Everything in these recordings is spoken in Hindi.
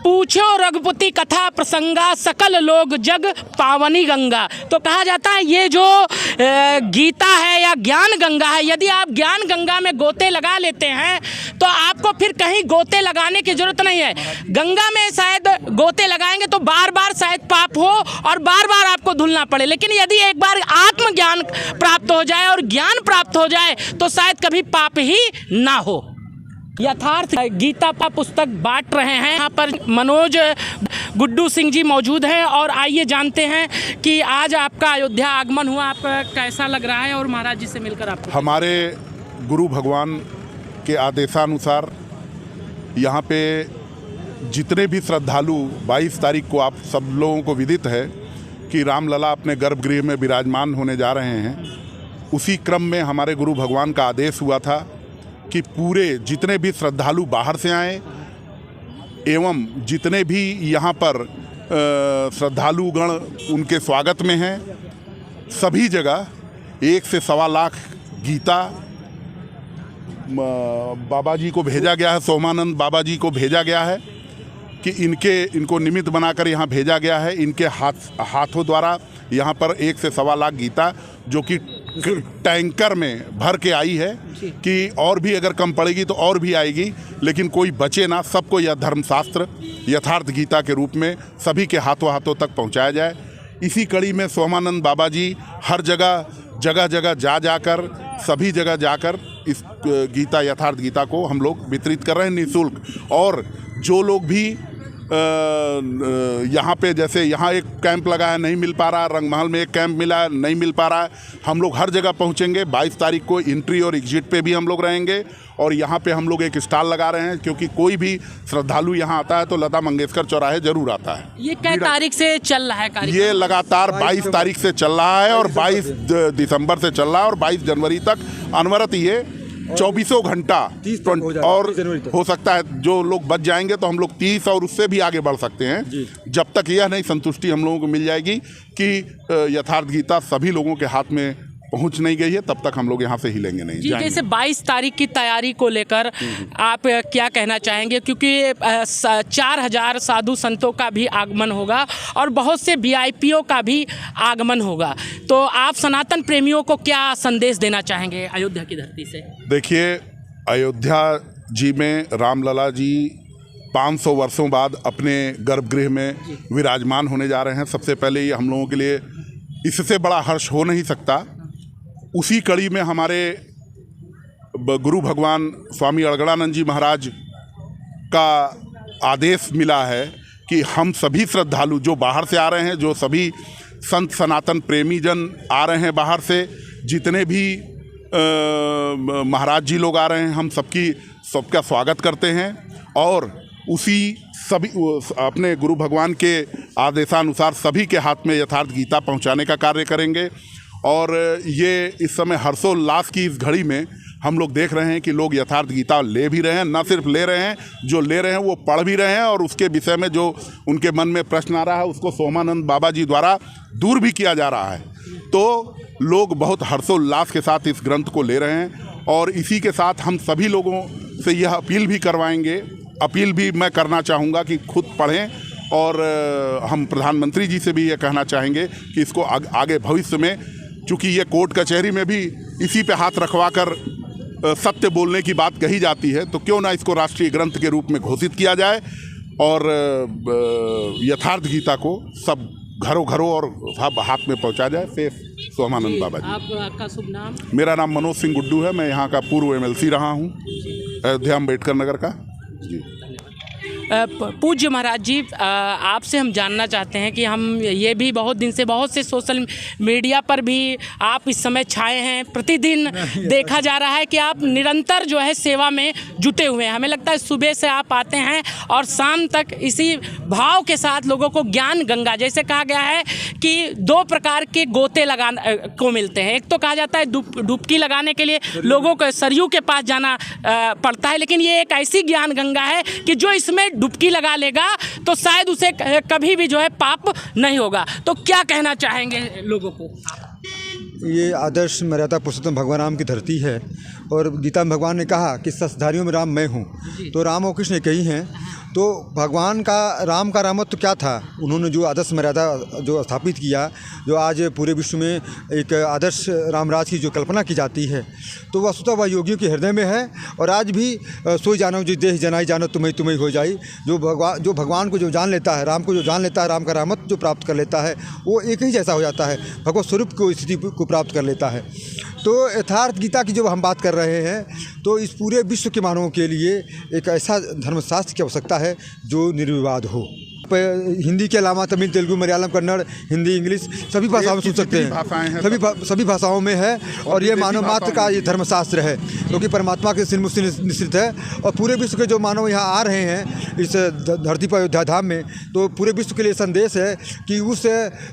पूछो रघुपति कथा प्रसंगा सकल लोग जग पावनी गंगा। तो कहा जाता है ये जो गीता है या ज्ञान गंगा है, यदि आप ज्ञान गंगा में गोते लगा लेते हैं तो आपको फिर कहीं गोते लगाने की जरूरत नहीं है। गंगा में शायद गोते लगाएंगे तो बार बार शायद पाप हो और बार बार आपको धुलना पड़े, लेकिन यदि एक बार आत्मज्ञान प्राप्त हो जाए और ज्ञान प्राप्त हो जाए तो शायद कभी पाप ही ना हो। यथार्थ गीता का पुस्तक बांट रहे हैं। यहाँ पर मनोज गुड्डू सिंह जी मौजूद हैं और आइए जानते हैं कि आज आपका अयोध्या आगमन हुआ, आपका कैसा लग रहा है और महाराज जी से मिलकर आपको। हमारे गुरु भगवान के आदेशानुसार यहाँ पे जितने भी श्रद्धालु 22 तारीख को आप सब लोगों को विदित है कि रामलला अपने गर्भगृह में विराजमान होने जा रहे हैं। उसी क्रम में हमारे गुरु भगवान का आदेश हुआ था कि पूरे जितने भी श्रद्धालु बाहर से आए एवं जितने भी यहाँ पर श्रद्धालुगण उनके स्वागत में हैं, सभी जगह 1 से 1.25 लाख गीता बाबा जी को भेजा गया है, सोमानंद बाबा जी को भेजा गया है कि इनको निमित्त बनाकर यहाँ भेजा गया है। इनके हाथों द्वारा यहाँ पर 1 से 1.25 लाख गीता जो कि टैंकर में भर के आई है कि और भी अगर कम पड़ेगी तो और भी आएगी, लेकिन कोई बचे ना, सबको यह धर्मशास्त्र यथार्थ गीता के रूप में सभी के हाथों हाथों तक पहुँचाया जाए। इसी कड़ी में सोमानंद बाबा जी हर जगह जाकर सभी जगह जाकर इस गीता यथार्थ गीता को हम लोग वितरित कर रहे हैं निःशुल्क। और जो लोग भी यहाँ पे जैसे यहाँ एक कैंप लगा है, नहीं मिल पा रहा, रंगमहल में एक कैंप मिला है, नहीं मिल पा रहा है, हम लोग हर जगह पहुँचेंगे। 22 तारीख को एंट्री और एग्जिट पे भी हम लोग रहेंगे और यहाँ पे हम लोग एक स्टॉल लगा रहे हैं क्योंकि कोई भी श्रद्धालु यहाँ आता है तो लता मंगेशकर चौराहे जरूर आता है। ये क्या तारीख से चल रहा है कार्यक्रम? ये लगातार 22 तारीख से चल रहा है और 22 दिसंबर से चल रहा है और 22 जनवरी तक अनवरत ये 24 घंटा और हो सकता है जो लोग बच जाएंगे तो हम लोग 30 और उससे भी आगे बढ़ सकते हैं, जब तक यह नहीं संतुष्टि हम लोगों को मिल जाएगी कि यथार्थ गीता सभी लोगों के हाथ में पहुंच नहीं गई है, तब तक हम लोग यहाँ से हिलेंगे नहीं। जी, जैसे 22 तारीख की तैयारी को लेकर आप क्या कहना चाहेंगे, क्योंकि 4000 साधु संतों का भी आगमन होगा और बहुत से वीआईपीओ का भी आगमन होगा, तो आप सनातन प्रेमियों को क्या संदेश देना चाहेंगे अयोध्या की धरती से? देखिए, अयोध्या जी में रामलला जी 500 वर्षों बाद अपने गर्भगृह में विराजमान होने जा रहे हैं। सबसे पहले ये हम लोगों के लिए इससे बड़ा हर्ष हो नहीं सकता। उसी कड़ी में हमारे गुरु भगवान स्वामी अड़गड़ानंद जी महाराज का आदेश मिला है कि हम सभी श्रद्धालु जो बाहर से आ रहे हैं, जो सभी संत सनातन प्रेमी जन आ रहे हैं बाहर से, जितने भी महाराज जी लोग आ रहे हैं, हम सबका स्वागत करते हैं और उसी सभी अपने गुरु भगवान के आदेशानुसार सभी के हाथ में यथार्थ गीता पहुंचाने का कार्य करेंगे। और ये इस समय हर्षोल्लास की इस घड़ी में हम लोग देख रहे हैं कि लोग यथार्थ गीता ले भी रहे हैं, न सिर्फ ले रहे हैं, जो ले रहे हैं वो पढ़ भी रहे हैं और उसके विषय में जो उनके मन में प्रश्न आ रहा है उसको सोमानंद बाबा जी द्वारा दूर भी किया जा रहा है। तो लोग बहुत हर्षोल्लास के साथ इस ग्रंथ को ले रहे हैं और इसी के साथ हम सभी लोगों से यह अपील भी करवाएंगे, अपील भी मैं करना चाहूँगा कि खुद पढ़ें और हम प्रधानमंत्री जी से भी ये कहना चाहेंगे कि इसको आगे भविष्य में, चूँकि ये कोर्ट कचहरी में भी इसी पे हाथ रखवा कर सत्य बोलने की बात कही जाती है, तो क्यों ना इसको राष्ट्रीय ग्रंथ के रूप में घोषित किया जाए और यथार्थ गीता को सब घरों और सब हाथ में पहुंचा जाए। शेष सोमानंद बाबा जी। आपका शुभ नाम? मेरा नाम मनोज सिंह गुड्डू है, मैं यहाँ का पूर्व MLC रहा हूँ अयोध्या अम्बेडकर नगर का। जी, पूज्य महाराज जी, आपसे हम जानना चाहते हैं कि हम ये भी बहुत दिन से बहुत से सोशल मीडिया पर भी आप इस समय छाए हैं, प्रतिदिन देखा जा रहा है कि आप निरंतर जो है सेवा में जुटे हुए हैं। हमें लगता है सुबह से आप आते हैं और शाम तक इसी भाव के साथ लोगों को ज्ञान गंगा, जैसे कहा गया है कि 2 प्रकार के गोते लगाने को मिलते हैं। एक तो कहा जाता है डुबकी लगाने के लिए लोगों को सरयू के पास जाना पड़ता है, लेकिन ये एक ऐसी ज्ञान गंगा है कि जो इसमें डुबकी लगा लेगा तो शायद उसे कभी भी जो है पाप नहीं होगा। तो क्या कहना चाहेंगे लोगों को? ये आदर्श मर्यादा पुरुषोत्तम भगवान राम की धरती है और गीता में भगवान ने कहा कि शस्त्रधारियों में राम मैं हूँ। तो राम और कृष्ण एक ही हैं। तो भगवान का राम का रामत्व क्या था? उन्होंने जो आदर्श मर्यादा जो स्थापित किया, जो आज पूरे विश्व में एक आदर्श रामराज की जो कल्पना की जाती है, तो वस्तुतः वह योगियों के हृदय में है। और आज भी सोई जानो जो देह जनाई जानो तुम्हें तुम्हें हो जाई। जो भगवान को जो जान लेता है, राम को जो जान लेता है, राम का रामत्व जो प्राप्त कर लेता है, वो एक ही जैसा हो जाता है, भगवत स्वरूप को स्थिति को प्राप्त कर लेता है। तो यथार्थ गीता की जब हम बात कर रहे हैं, तो इस पूरे विश्व के मानवों के लिए एक ऐसा धर्मशास्त्र की आवश्यकता है जो निर्विवाद हो। हिंदी के अलावा तमिल, तेलुगु, मलयालम, कन्नड़, हिंदी, इंग्लिश सभी भाषाओं में सुन सकते हैं। सभी भाषाओं में है। और ये मानव मात्र का ये धर्मशास्त्र है, क्योंकि परमात्मा के सिर मुझसे निश्चित है। और पूरे विश्व के जो मानव यहाँ आ रहे हैं इस धरती पर अयोध्या धाम में, तो पूरे विश्व के लिए संदेश है कि उस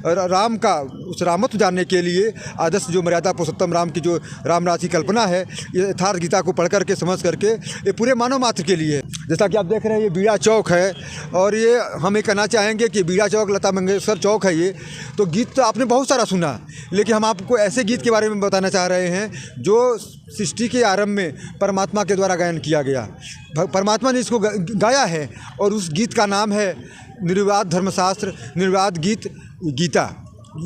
राम का उस रामत्व जानने के लिए आदर्श जो मर्यादा पुरुषोत्तम राम की जो रामराज की कल्पना है, ये यथार्थ गीता को पढ़ करके समझ करके ये पूरे मानव मात्र के लिए है। जैसा कि आप देख रहे हैं, ये बीड़ा चौक है। और ये हम कहना चाहेंगे कि बीड़ा चौक लता मंगेशकर चौक है ये। तो गीत तो आपने बहुत सारा सुना, लेकिन हम आपको ऐसे गीत के बारे में बताना चाह रहे हैं जो सृष्टि के आरंभ में परमात्मा के द्वारा गायन किया गया। परमात्मा ने इसको गाया है और उस गीत का नाम है निर्विवाद धर्मशास्त्र, निर्विवाद गीत गीता।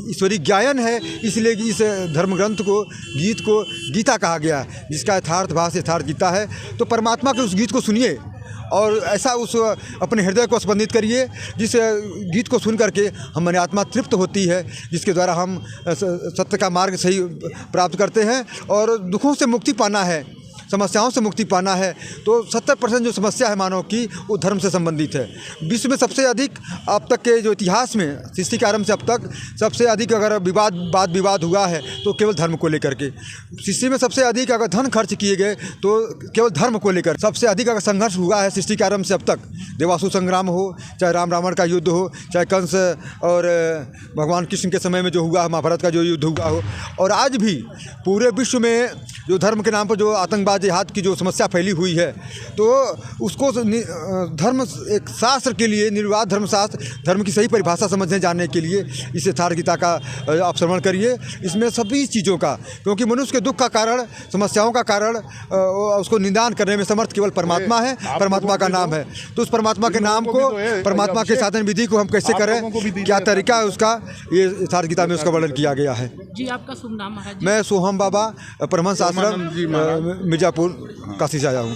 ईश्वरी गायन है, इसलिए इस धर्म ग्रंथ को, गीत को गीता कहा गया, जिसका यथार्थ भाषा यथार्थ गीता है। तो परमात्मा के उस गीत को सुनिए और ऐसा उस अपने हृदय को स्पंदित करिए, जिस गीत को सुन करके हमारी आत्मा तृप्त होती है, जिसके द्वारा हम सत्य का मार्ग सही प्राप्त करते हैं। और दुखों से मुक्ति पाना है, समस्याओं से मुक्ति पाना है, तो 70% जो समस्या है मानव की, वो धर्म से संबंधित है। विश्व में सबसे अधिक अब तक के जो इतिहास में सृष्टि के आरंभ से अब तक सबसे अधिक अगर वाद विवाद हुआ है तो केवल धर्म को लेकर के। सृष्टि में सबसे अधिक अगर धन खर्च किए गए तो केवल धर्म को लेकर। सबसे अधिक अगर संघर्ष हुआ है सृष्टि के आरंभ से अब तक, देवासुर संग्राम हो, चाहे राम रावण का युद्ध हो, चाहे कंस और भगवान कृष्ण के समय में जो हुआ, महाभारत का जो युद्ध हुआ हो, और आज भी पूरे विश्व में जो धर्म के नाम पर जो आतंकवाद जिहाद की जो समस्या फैली हुई है, तो उसको धर्म एक शास्त्र के लिए, निर्विवाद धर्मशास्त्र, धर्म की सही परिभाषा समझने जानने के लिए इस यथार्थ गीता का आप श्रवण करिए। इसमें सभी चीज़ों का, क्योंकि मनुष्य के दुख का कारण, समस्याओं का कारण, उसको निदान करने में समर्थ केवल परमात्मा है, परमात्मा का नाम है। तो उस परमात्मा के नाम को, परमात्मा के साधन विधि को हम कैसे करें, क्या तरीका है उसका, ये यथार्थ गीता में उसका वर्णन किया गया है। जी, आपका शुभ नाम है? मैं सोहम बाबा, परमहंस आश्रम, मिर्जापुर, काशी से आया हूँ।